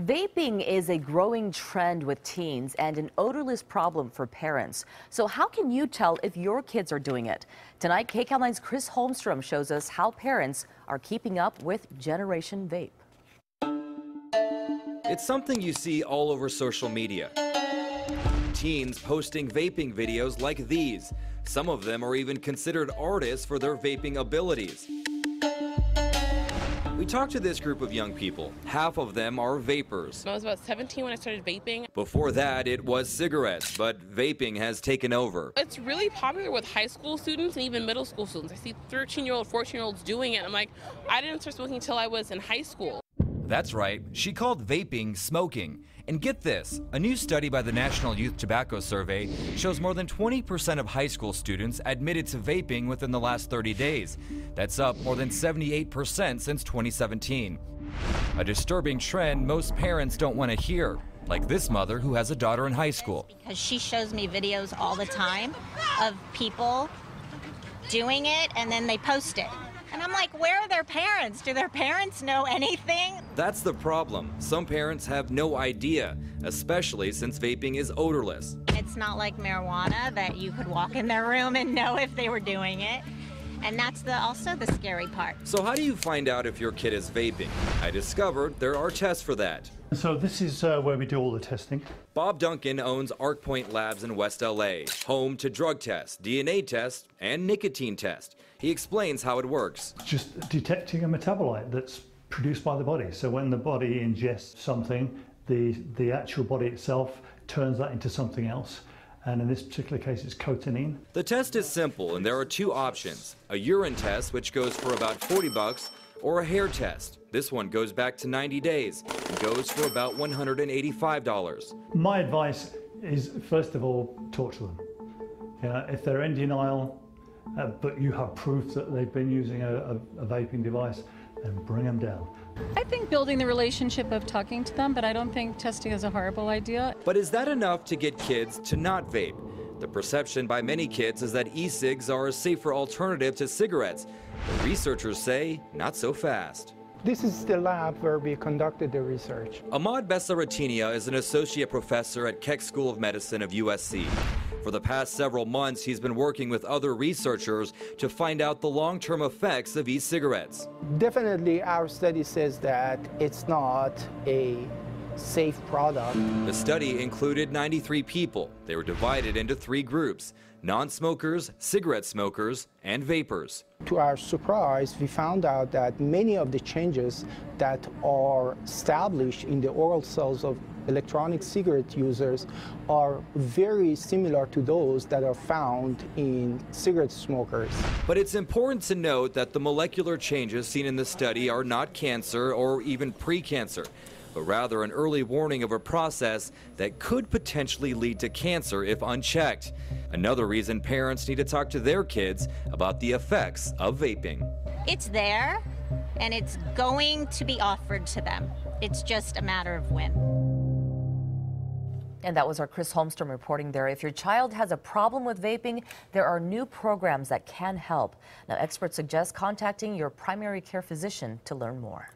Vaping is a growing trend with teens and an odorless problem for parents. So how can you tell if your kids are doing it? Tonight, KCAL 9's Chris Holmstrom shows us how parents are keeping up with Generation Vape. It's something you see all over social media. Teens posting vaping videos like these. Some of them are even considered artists for their vaping abilities. We talked to this group of young people. Half of them are vapers. I was about 17 when I started vaping. Before that, it was cigarettes, but vaping has taken over. It's really popular with high school students and even middle school students. I see 13-year-old, 14-year-olds doing it. I'm like, I didn't start smoking until I was in high school. That's right. She called vaping smoking. And get this, a new study by the National Youth Tobacco Survey shows more than 20% of high school students admitted to vaping within the last 30 days. That's up more than 78% since 2017. A disturbing trend most parents don't want to hear, like this mother who has a daughter in high school. Because she shows me videos all the time of people doing it and then they post it. And I'm like, where are their parents? Do their parents know anything? That's the problem. Some parents have no idea, especially since vaping is odorless. It's not like marijuana that you could walk in their room and know if they were doing it. And that's also the scary part. So how do you find out if your kid is vaping? I discovered there are tests for that. So this is where we do all the testing. Bob Duncan owns ArcPoint Labs in West LA, home to drug tests, DNA tests, and nicotine tests. He explains how it works. Just detecting a metabolite that's produced by the body. So when the body ingests something, the actual body itself turns that into something else. And in this particular case, it's cotinine. The test is simple, and there are two options. A urine test, which goes for about $40, or a hair test. This one goes back to 90 days and goes for about $185. My advice is, first of all, talk to them. If they're in denial, but you have proof that they've been using a vaping device, then bring them down. I think building the relationship of talking to them, but I don't think testing is a horrible idea. But is that enough to get kids to not vape? The perception by many kids is that e-cigs are a safer alternative to cigarettes. But researchers say not so fast. This is the lab where we conducted the research. Ahmad Bessaratinia is an associate professor at Keck School of Medicine of USC. For the past several months, he's been working with other researchers to find out the long-term effects of e-cigarettes. Definitely, our study says that it's not a safe product. The study included 93 people. They were divided into three groups: non-smokers, cigarette smokers, and vapors. To our surprise, we found out that many of the changes that are established in the oral cells of electronic cigarette users are very similar to those that are found in cigarette smokers. But it's important to note that the molecular changes seen in the study are not cancer or even pre-cancer, but rather an early warning of a process that could potentially lead to cancer if unchecked. Another reason parents need to talk to their kids about the effects of vaping. It's there, and it's going to be offered to them. It's just a matter of when. And that was our Chris Holmstrom reporting there. If your child has a problem with vaping, there are new programs that can help. Now, experts suggest contacting your primary care physician to learn more.